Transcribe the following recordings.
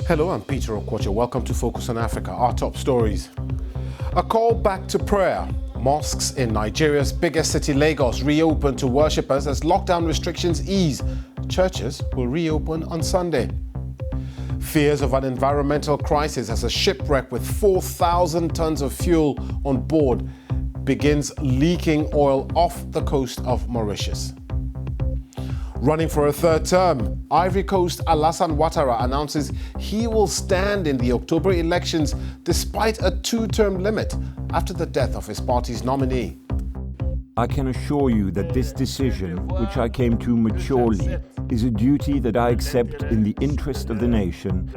Hello, I'm Peter Okwoche. Welcome to Focus on Africa. Our top stories. A call back to prayer. Mosques in Nigeria's biggest city, Lagos, reopen to worshippers as lockdown restrictions ease. Churches will reopen on Sunday. Fears of an environmental crisis as a shipwreck with 4,000 tons of fuel on board begins leaking oil off the coast of Mauritius. Running for a third term, Ivory Coast Alassane Ouattara announces he will stand in the October elections despite a two-term limit after the death of his party's nominee. I can assure you that this decision, which I came to maturely, is a duty that I accept in the interest of the nation.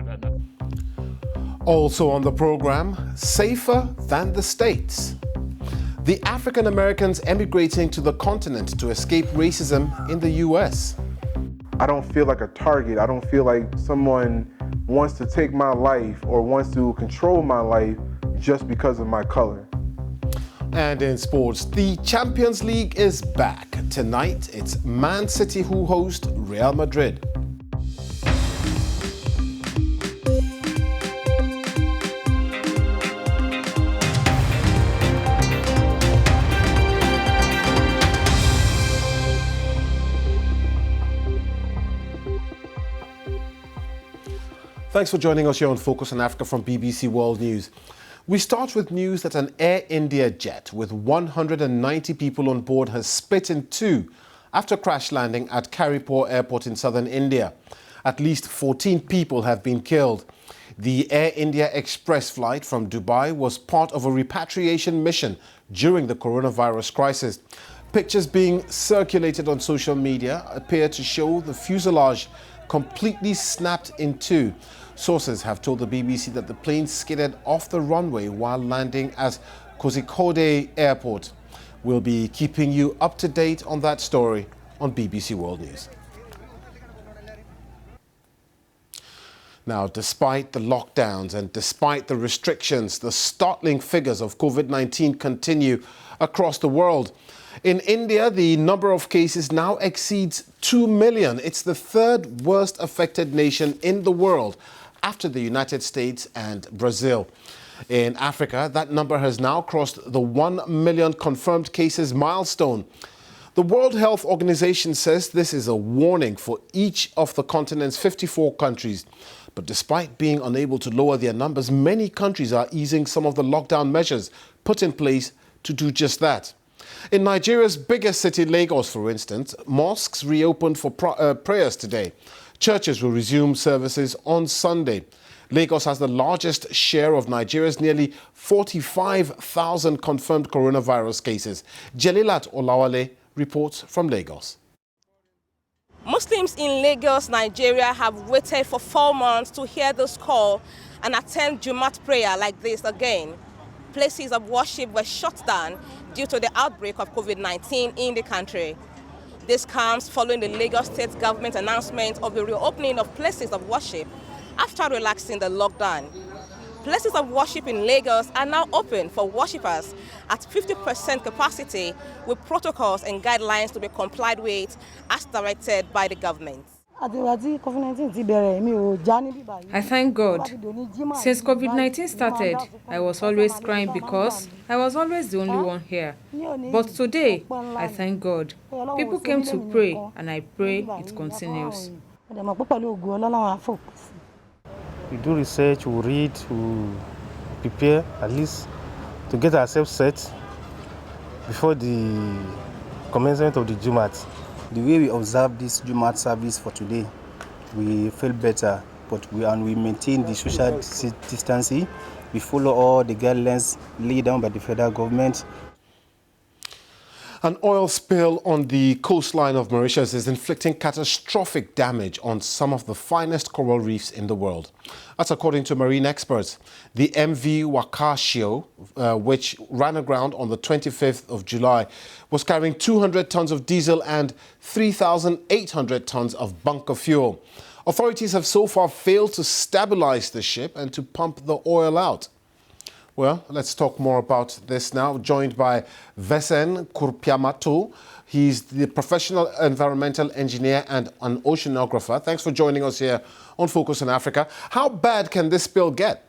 Also on the program, safer than the States. The African Americans emigrating to the continent to escape racism in the US. I don't feel like a target. I don't feel like someone wants to take my life or wants to control my life just because of my color. And in sports, the Champions League is back. Tonight, it's Man City who host Real Madrid. Thanks for joining us here on Focus on Africa from BBC World News. We start with news that an Air India jet with 190 people on board has split in two after crash landing at Karipur Airport in southern India. At least 14 people have been killed. The Air India Express flight from Dubai was part of a repatriation mission during the coronavirus crisis. Pictures being circulated on social media appear to show the fuselage completely snapped in two. Sources have told the BBC that the plane skidded off the runway while landing at Kozhikode Airport. We'll be keeping you up to date on that story on BBC World News. Now, despite the lockdowns and despite the restrictions, the startling figures of COVID-19 continue across the world. In India, the number of cases now exceeds 2 million. It's the third worst affected nation in the world after the United States and Brazil. In Africa, that number has now crossed the 1 million confirmed cases milestone. The World Health Organization says this is a warning for each of the continent's 54 countries. But despite being unable to lower their numbers, many countries are easing some of the lockdown measures put in place to do just that. In Nigeria's biggest city, Lagos, for instance, mosques reopened for prayers today. Churches will resume services on Sunday. Lagos has the largest share of Nigeria's nearly 45,000 confirmed coronavirus cases. Jelilat Olawale reports from Lagos. Muslims in Lagos, Nigeria have waited for 4 months to hear this call and attend Jumat prayer like this again. Places of worship were shut down due to the outbreak of COVID-19 in the country. This comes following the Lagos State government announcement of the reopening of places of worship after relaxing the lockdown. Places of worship in Lagos are now open for worshippers at 50% capacity with protocols and guidelines to be complied with as directed by the government. I thank God. Since COVID-19 started, I was always crying because I was always the only one here. But today, I thank God. People came to pray, and I pray it continues. We do research, we read, we prepare at least to get ourselves set before the commencement of the Jumat. The way we observe this Jumat service for today, we feel better, but we maintain the social distancing. We follow all the guidelines laid down by the federal government. An oil spill on the coastline of Mauritius is inflicting catastrophic damage on some of the finest coral reefs in the world. That's according to marine experts. The MV Wakashio, which ran aground on the 25th of July, was carrying 200 tons of diesel and 3,800 tons of bunker fuel. Authorities have so far failed to stabilize the ship and to pump the oil out. Well, let's talk more about this now, joined by Yassin Juma He's the professional environmental engineer and an oceanographer. Thanks for joining us here on Focus on Africa. How bad can this spill get?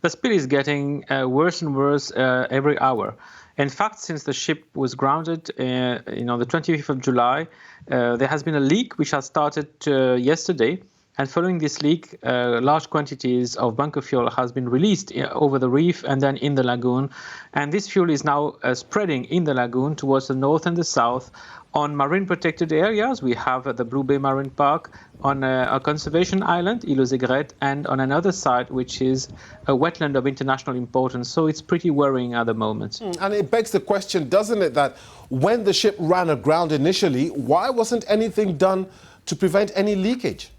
The spill is getting worse and worse every hour. In fact, since the ship was grounded, the 25th of July, there has been a leak which has started yesterday. And following this leak, large quantities of bunker fuel has been released over the reef and then in the lagoon. And this fuel is now spreading in the lagoon towards the north and the south. On marine protected areas, we have the Blue Bay Marine Park, on a conservation island, Île aux Aigrettes, and on another site, which is a wetland of international importance. So it's pretty worrying at the moment. And it begs the question, doesn't it, that when the ship ran aground initially, why wasn't anything done to prevent any leakage?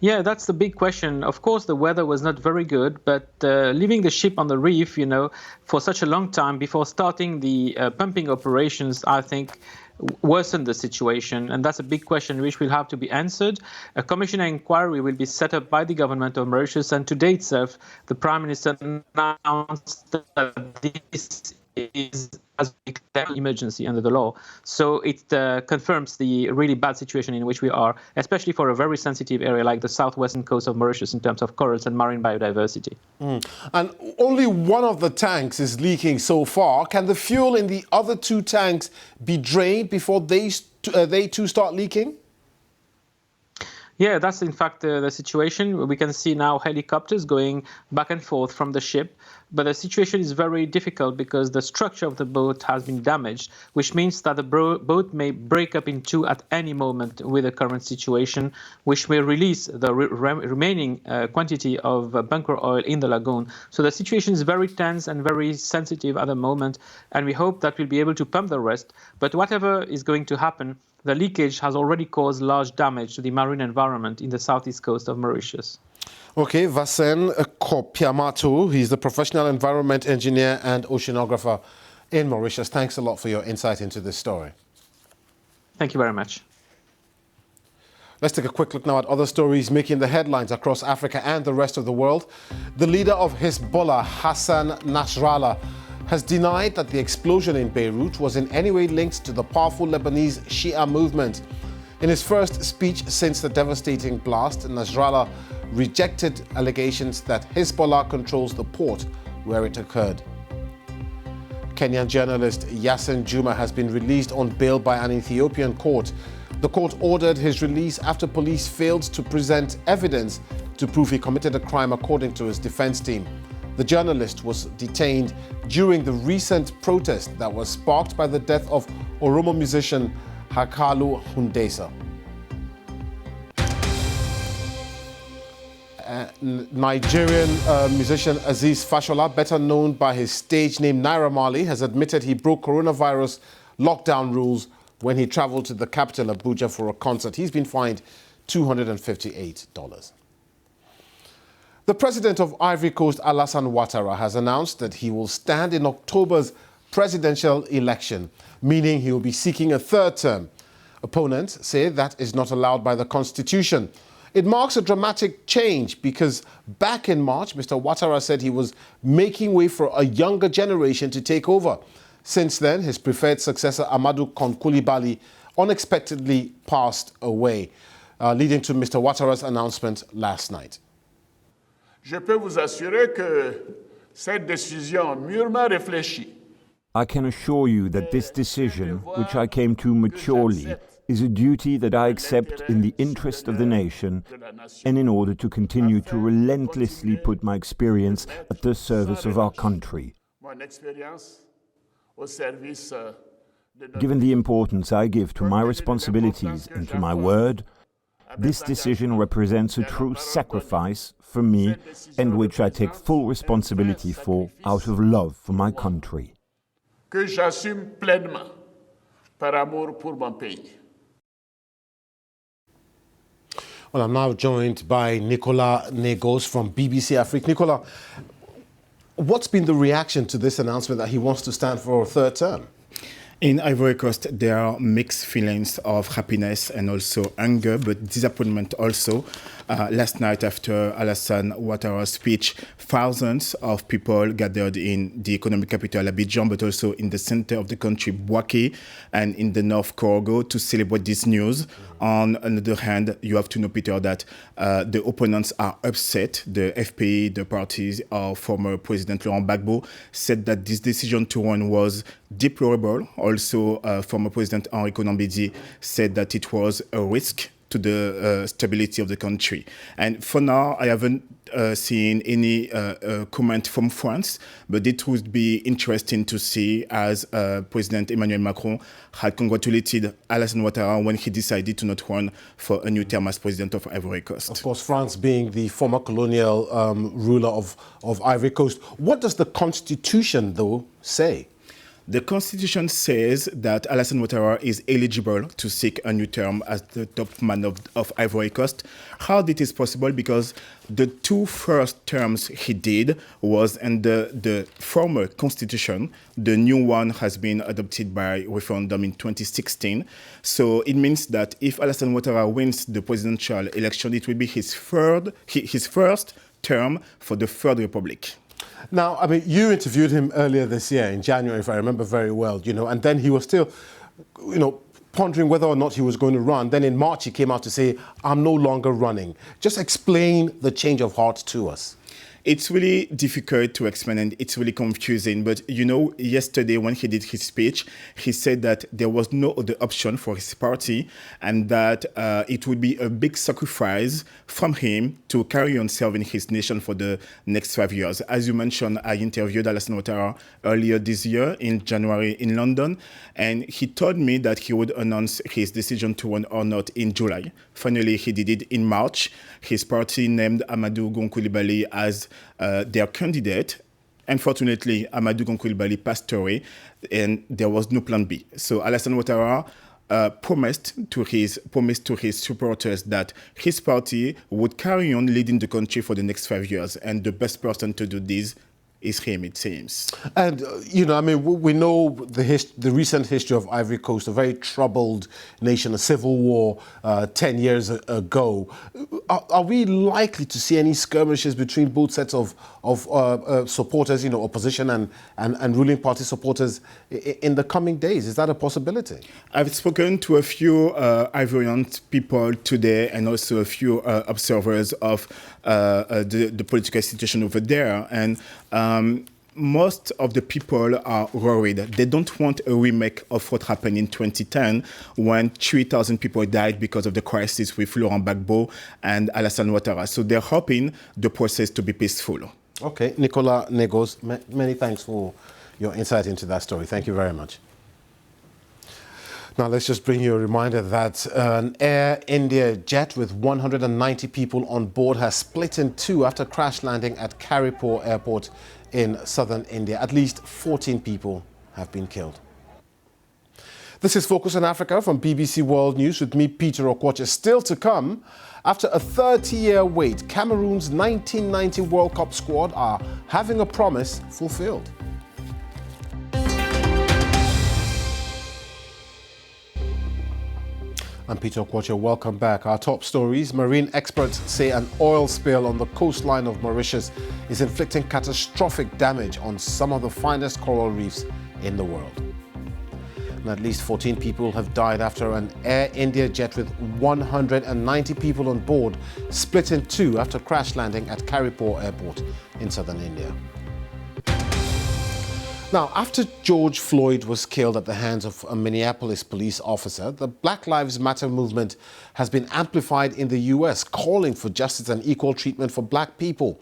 Yeah, that's the big question. Of course, the weather was not very good, but leaving the ship on the reef, for such a long time before starting the pumping operations, I think worsened the situation. And that's a big question which will have to be answered. A commission inquiry will be set up by the government of Mauritius. And today itself, the Prime Minister announced that this is as a declared emergency under the law. So it confirms the really bad situation in which we are, especially for a very sensitive area like the southwestern coast of Mauritius in terms of corals and marine biodiversity. And only one of the tanks is leaking so far. Can the fuel in the other two tanks be drained before they too start leaking? Yeah, that's in fact the situation. We can see now helicopters going back and forth from the ship. But the situation is very difficult because the structure of the boat has been damaged, which means that the boat may break up in two at any moment with the current situation, which may release the remaining quantity of bunker oil in the lagoon. So the situation is very tense and very sensitive at the moment, and we hope that we'll be able to pump the rest. But whatever is going to happen, the leakage has already caused large damage to the marine environment in the southeast coast of Mauritius. Okay, Yassin Juma, he's the professional environment engineer and oceanographer in Mauritius. Thanks a lot for your insight into this story. Thank you very much. Let's take a quick look now at other stories making the headlines across Africa and the rest of the world. The leader of Hezbollah, Hassan Nasrallah, has denied that the explosion in Beirut was in any way linked to the powerful Lebanese Shia movement. In his first speech since the devastating blast, Nasrallah rejected allegations that Hezbollah controls the port where it occurred. Kenyan journalist Yassin Juma has been released on bail by an Ethiopian court. The court ordered his release after police failed to present evidence to prove he committed a crime, according to his defense team. The journalist was detained during the recent protest that was sparked by the death of Oromo musician Hakalu Hundesa. Nigerian musician Aziz Fashola, better known by his stage name Naira Marley, has admitted he broke coronavirus lockdown rules when he traveled to the capital, Abuja, for a concert. He's been fined $258. The president of Ivory Coast, Alassane Ouattara, has announced that he will stand in October's presidential election, meaning he will be seeking a third term. Opponents say that is not allowed by the constitution. It marks a dramatic change because back in March, Mr. Ouattara said he was making way for a younger generation to take over. Since then, his preferred successor, Amadou Koulibaly, unexpectedly passed away, leading to Mr. Ouattara's announcement last night. Je peux vous assurer que cette décision mûrement réfléchie. I can assure you that this decision, which I came to maturely, is a duty that I accept in the interest of the nation and in order to continue to relentlessly put my experience at the service of our country. Given the importance I give to my responsibilities and to my word, this decision represents a true sacrifice for me and which I take full responsibility for out of love for my country. Que j'assume pleinement par amour pour mon pays. Well, I'm now joined by Nicolas Negos from BBC Afrique. Nicolas, what's been the reaction to this announcement that he wants to stand for a third term? In Ivory Coast, there are mixed feelings of happiness and also anger, but disappointment also. Last night, after Alassane Ouattara's speech, thousands of people gathered in the economic capital Abidjan, but also in the center of the country, Bouaké, and in the North Congo to celebrate this news. On the other hand, you have to know, Peter, that the opponents are upset. The FPI, the party of former President Laurent Gbagbo, said that this decision to run was deplorable. Also, former President Henri Konan Bédié said that it was a risk to the stability of the country. And for now, I haven't seen any comment from France, but it would be interesting to see as President Emmanuel Macron had congratulated Alassane Ouattara when he decided to not run for a new term as president of Ivory Coast. Of course, France being the former colonial ruler of Ivory Coast. What does the Constitution, though, say? The Constitution says that Alassane Ouattara is eligible to seek a new term as the top man of Ivory Coast. How this is possible? Because the two first terms he did was under the former Constitution. The new one has been adopted by referendum in 2016. So it means that if Alassane Ouattara wins the presidential election, it will be his first term for the Third Republic. Now, I mean, you interviewed him earlier this year in January, if I remember very well, and then he was still, pondering whether or not he was going to run. Then in March, he came out to say, I'm no longer running. Just explain the change of heart to us. It's really difficult to explain and it's really confusing. But, yesterday when he did his speech, he said that there was no other option for his party and that it would be a big sacrifice from him to carry on serving his nation for the next 5 years. As you mentioned, I interviewed Alassane Ouattara earlier this year in January in London, and he told me that he would announce his decision to run or not in July. Finally, he did it in March. His party named Amadou Gon Coulibaly as their candidate. Unfortunately, Amadou Gon Coulibaly passed away and there was no plan B. So Alassane Ouattara promised to his supporters that his party would carry on leading the country for the next 5 years. And the best person to do this is him, it seems. And, we know the recent history of Ivory Coast, a very troubled nation, a civil war 10 years ago. Are we likely to see any skirmishes between both sets of supporters, opposition and ruling party supporters in the coming days? Is that a possibility? I've spoken to a few Ivorian people today and also a few observers of the political situation over there. And most of the people are worried. They don't want a remake of what happened in 2010 when 3,000 people died because of the crisis with Laurent Gbagbo and Alassane Ouattara. So they're hoping the process to be peaceful. Okay, Nicolas Negos, many thanks for your insight into that story. Thank you very much. Now, let's just bring you a reminder that an Air India jet with 190 people on board has split in two after crash landing at Karipur Airport in southern India. At least 14 people have been killed. This is Focus on Africa from BBC World News with me, Peter Okwoche. Still to come, after a 30-year wait, Cameroon's 1990 World Cup squad are having a promise fulfilled. I'm Peter Okwoche. Welcome back. Our top stories. Marine experts say an oil spill on the coastline of Mauritius is inflicting catastrophic damage on some of the finest coral reefs in the world. And at least 14 people have died after an Air India jet with 190 people on board split in two after crash landing at Karipur Airport in southern India. Now, after George Floyd was killed at the hands of a Minneapolis police officer, the Black Lives Matter movement has been amplified in the US, calling for justice and equal treatment for black people.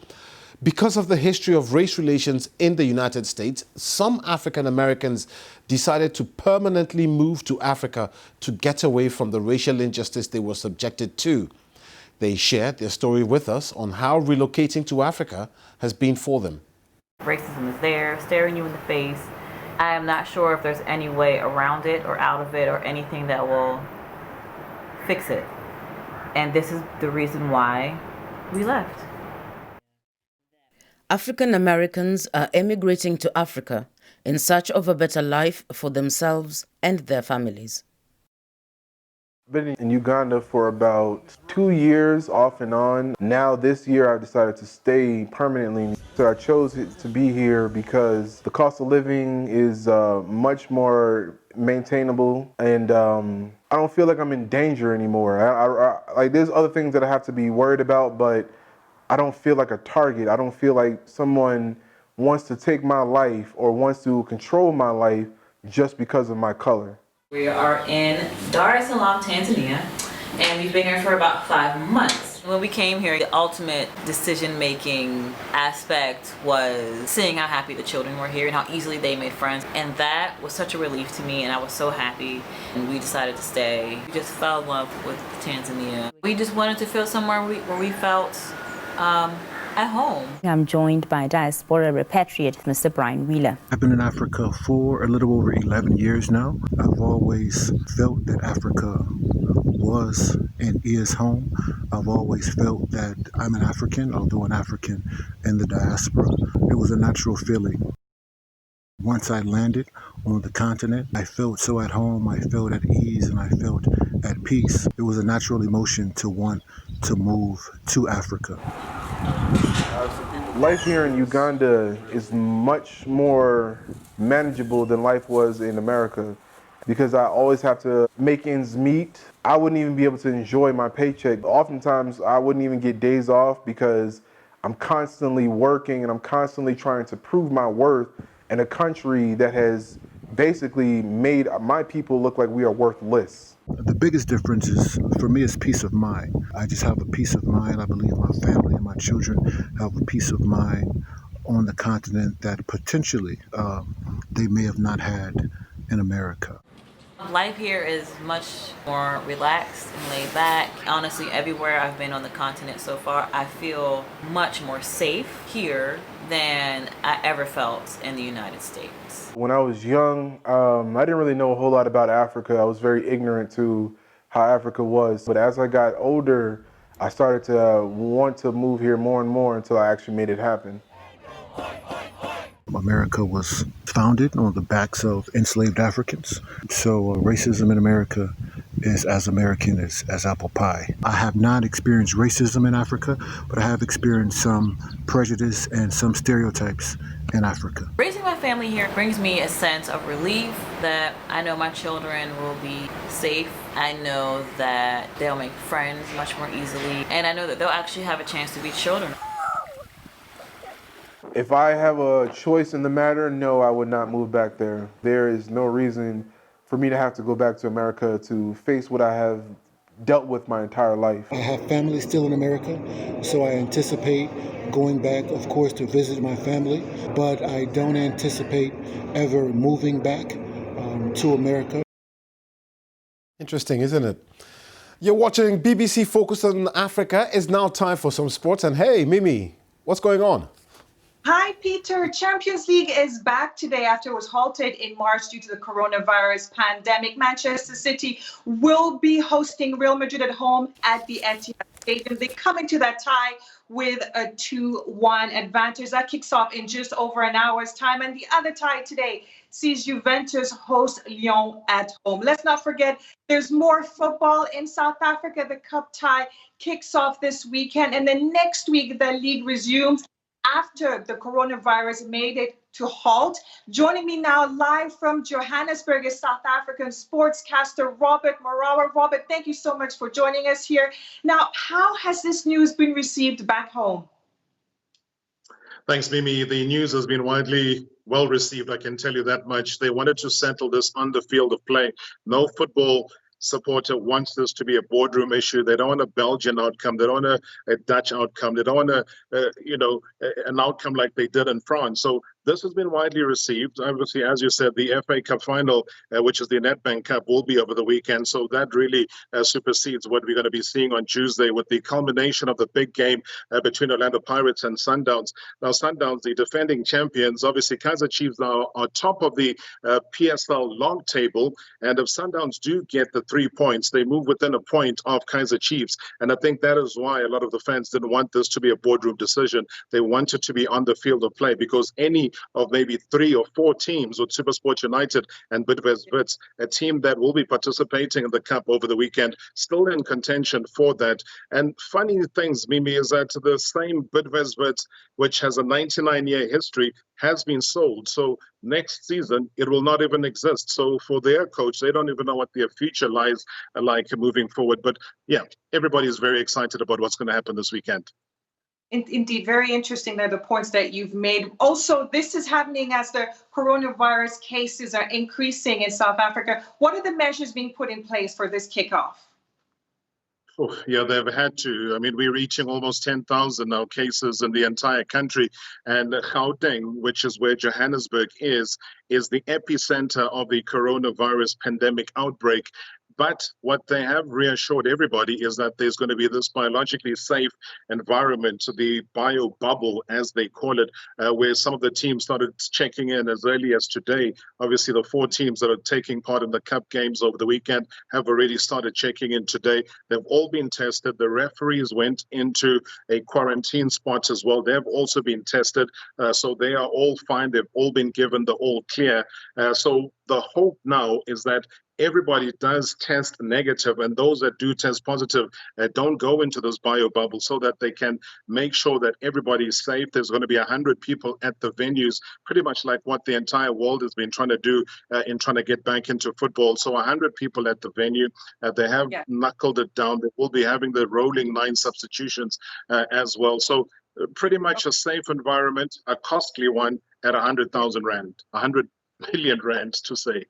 Because of the history of race relations in the United States, some African Americans decided to permanently move to Africa to get away from the racial injustice they were subjected to. They shared their story with us on how relocating to Africa has been for them. Racism is there, staring you in the face. I am not sure if there's any way around it or out of it or anything that will fix it. And this is the reason why we left. African Americans are emigrating to Africa in search of a better life for themselves and their families. Been in Uganda for about 2 years off and on. Now this year I've decided to stay permanently. So I chose to be here because the cost of living is much more maintainable, and I don't feel like I'm in danger anymore. Like there's other things that I have to be worried about, but I don't feel like a target. I don't feel like someone wants to take my life or wants to control my life just because of my color. We are in Dar es Salaam, Tanzania, and we've been here for about 5 months. When we came here, the ultimate decision-making aspect was seeing how happy the children were here and how easily they made friends. And that was such a relief to me, and I was so happy. And we decided to stay. We just fell in love with Tanzania. We just wanted to feel somewhere where we felt at home. I'm joined by diaspora repatriate Mr. Brian Wheeler. I've been in Africa for a little over 11 years now. I've always felt that Africa was and is home. I've always felt that I'm an African, although an African in the diaspora. It was a natural feeling. Once I landed on the continent, I felt so at home, I felt at ease, and I felt at peace. It was a natural emotion to want to move to Africa. Life here in Uganda is much more manageable than life was in America because I always have to make ends meet. I wouldn't even be able to enjoy my paycheck. Oftentimes, I wouldn't even get days off because I'm constantly working and I'm constantly trying to prove my worth in a country that has basically made my people look like we are worthless. The biggest difference is, for me, is peace of mind. I just have a peace of mind. I believe my family and my children have a peace of mind on the continent that potentially they may have not had in America. Life here is much more relaxed and laid back. Honestly, everywhere I've been on the continent so far, I feel much more safe here than I ever felt in the United States. When I was young, I didn't really know a whole lot about Africa. I was very ignorant to how Africa was. But as I got older, I started to want to move here more and more until I actually made it happen. America was founded on the backs of enslaved Africans. So racism in America is as American as apple pie. I have not experienced racism in Africa, but I have experienced some prejudice and some stereotypes in Africa. Raising my family here brings me a sense of relief that I know my children will be safe. I know that they'll make friends much more easily, and I know that they'll actually have a chance to be children. If I have a choice in the matter, no, I would not move back there. There is no reason for me to have to go back to America to face what I have dealt with my entire life. I have family still in America, so I anticipate going back, of course, to visit my family, but I don't anticipate ever moving back to America. Interesting, isn't it? You're watching BBC Focus on Africa. It's now time for some sports. And hey, Mimi, what's going on? Hi, Peter. Champions League is back today after it was halted in March due to the coronavirus pandemic. Manchester City will be hosting Real Madrid at home at the Etihad Stadium. They come into that tie with a 2-1 advantage. That kicks off in just over an hour's time. And the other tie today sees Juventus host Lyon at home. Let's not forget, there's more football in South Africa. The cup tie kicks off this weekend. And then next week, the league resumes after the coronavirus made it to halt. Joining me now live from Johannesburg is South African sportscaster Robert Marawa. Robert, thank you so much for joining us here. Now, how has this news been received back home? Thanks, Mimi. The news has been widely well received, I can tell you that much. They wanted to settle this on the field of play. No football supporter wants this to be a boardroom issue. They don't want a Belgian outcome. They don't want a Dutch outcome. They don't want an outcome like they did in France. So this has been widely received. Obviously, as you said, the FA Cup final, which is the Nedbank Cup, will be over the weekend. So that really supersedes what we're going to be seeing on Tuesday with the culmination of the big game between Orlando Pirates and Sundowns. Now, Sundowns, the defending champions, obviously Kaizer Chiefs are top of the PSL long table. And if Sundowns do get the 3 points, they move within a point of Kaizer Chiefs. And I think that is why a lot of the fans didn't want this to be a boardroom decision. They wanted to be on the field of play because any of maybe 3 or 4 teams with SuperSport United and Bidvest Wits, a team that will be participating in the Cup over the weekend, still in contention for that. And funny things, Mimi, is that the same Bidvest Wits, which has a 99-year history, has been sold. So next season, it will not even exist. So for their coach, they don't even know what their future lies like moving forward. But yeah, everybody is very excited about what's going to happen this weekend. Indeed, very interesting. There are the points that you've made. Also, this is happening as the coronavirus cases are increasing in South Africa. What are the measures being put in place for this kickoff? Oh, yeah, they've had to. I mean, we're reaching almost 10,000 now cases in the entire country. And Gauteng, which is where Johannesburg is the epicenter of the coronavirus pandemic outbreak. But what they have reassured everybody is that there's going to be this biologically safe environment, the bio bubble, as they call it, where some of the teams started checking in as early as today. Obviously, the 4 teams that are taking part in the Cup games over the weekend have already started checking in today. They've all been tested. The referees went into a quarantine spot as well. They've also been tested. So they are all fine. They've all been given the all clear. So the hope now is that everybody does test negative, and those that do test positive don't go into this bio bubble, so that they can make sure that everybody is safe. There's going to be 100 people at the venues, pretty much like what the entire world has been trying to do in trying to get back into football. So 100 people at the venue. They have knuckled it down. They will be having the rolling 9 substitutions as well. So pretty much a safe environment, a costly one at 100,000 rand, 100 million rand to say.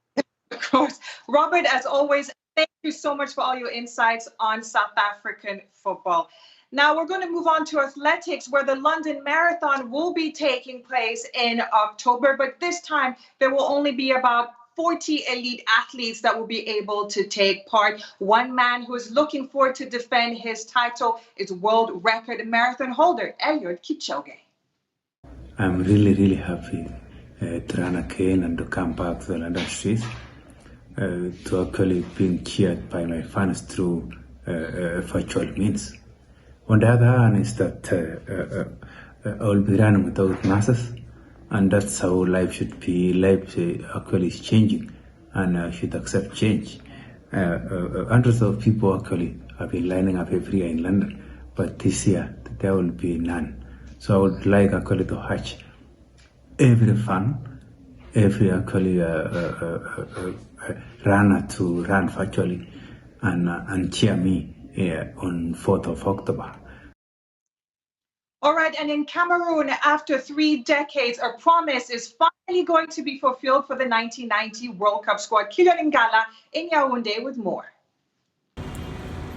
Of course. Robert, as always, thank you so much for all your insights on South African football. Now we're going to move on to athletics, where the London Marathon will be taking place in October, but this time there will only be about 40 elite athletes that will be able to take part. One man who is looking forward to defend his title is world record marathon holder Eliud Kipchoge. I'm really happy to run again and to come back to the London streets. To actually being cheered by my fans through virtual means. On the other hand is that I will be running without masks, and that's how life should be. Life actually is changing, and I should accept change. Hundreds of people actually have been lining up every year in London, but this year there will be none. So I would like actually to hatch every fan, every actually runner to run virtually and cheer me on 4th of October. All right, and in Cameroon, after 3 decades, a promise is finally going to be fulfilled for the 1990 World Cup squad. Kylian Ngala in Yaoundé with more.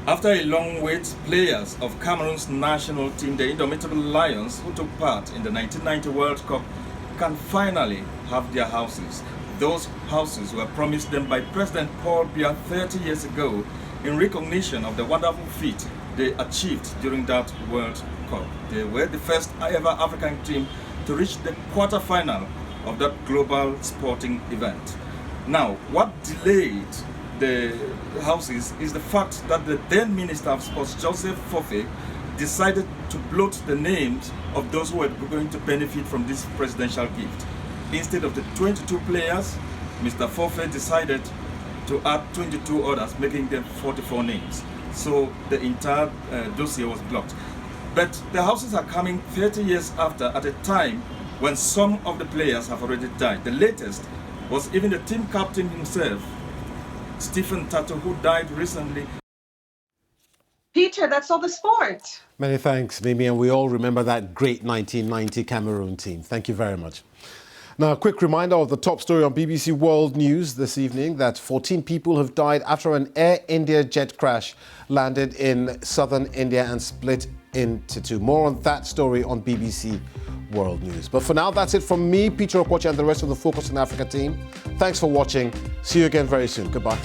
After a long wait, players of Cameroon's national team, the Indomitable Lions, who took part in the 1990 World Cup, can finally have their houses. Those houses were promised them by President Paul Biya 30 years ago in recognition of the wonderful feat they achieved during that World Cup. They were the first ever African team to reach the quarter-final of that global sporting event. Now, what delayed the houses is the fact that the then Minister of Sports, Joseph Fofe, decided to blot the names of those who were going to benefit from this presidential gift. Instead of the 22 players, Mr. Fofe decided to add 22 others, making them 44 names. So the entire dossier was blocked. But the houses are coming 30 years after, at a time when some of the players have already died. The latest was even the team captain himself, Stephen Tato, who died recently. Peter, that's all the sport. Many thanks, Mimi, and we all remember that great 1990 Cameroon team. Thank you very much. Now, a quick reminder of the top story on BBC World News this evening, that 14 people have died after an Air India jet crash landed in southern India and split into 2. More on that story on BBC World News. But for now, that's it from me, Peter Okwoche, and the rest of the Focus on Africa team. Thanks for watching. See you again very soon. Goodbye.